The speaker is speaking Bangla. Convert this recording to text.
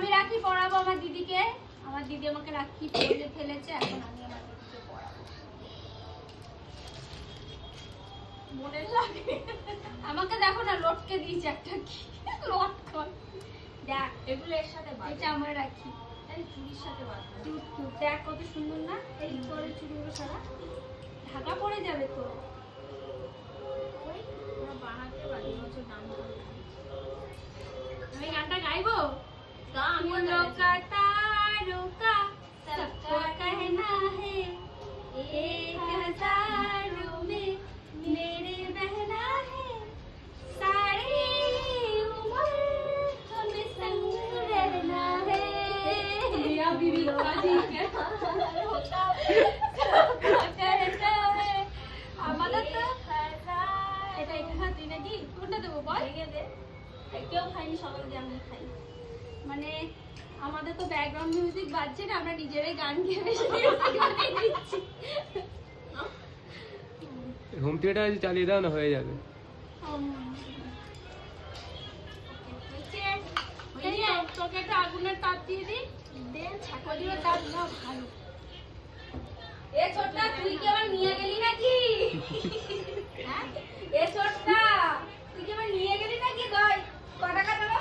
আমি রাখি পরাবো আমার দিদিকে। আমার দিদি আমাকে রাখি পরিয়ে ফেলেছে, এখন আমি আমার দিদিকে পরাবো। মনে লাগে আমাকে দেখো না, লটকে দিয়েছে একটা কি লটকন। দেখ এগুলো এর সাথে বাঁধে। এটা আমার রাখি, এই চুড়ির সাথে বাঁধে। দেখ কত সুন্দর না এই করে চুড়িগুলো সারা ঢাকা পড়ে যাবে তো। ওই ওরা বানাতে পারি বছর দাম করে। আমি গানটা গাইবো। তা আমি फूलों का तारों का सबका कहना है, एक हजारों में मेरे बहना है, सारी उम्र हमें संग रहना है। मियां बीवी का ठीक है, सबका कहना है। আমাদের তো এটা এখানে তুই নাকি কোনটা দেবো বল? ভেঙে দে। কেউ খাইনি, সবাই দিয়ে আমি খাই। মানে আমাদের তো ব্যাকগ্রাউন্ড মিউজিক বাজছে না, আমরা নিজেরাই গান গেয়ে বেশি দিচ্ছি। হোম থিয়েটার চালিয়ে দাও না, হয়ে যাবে। তোকে একটা আগুনের তাপ দিয়ে দিই, দে ছাকলিও তাপ না ভালো। এ ছোটটা তুই কি আবার নিয়ে গেলি নাকি? হ্যাঁ এ ছোটটা তুই কি আবার নিয়ে গেলি নাকি? কয় টাকা দেবো?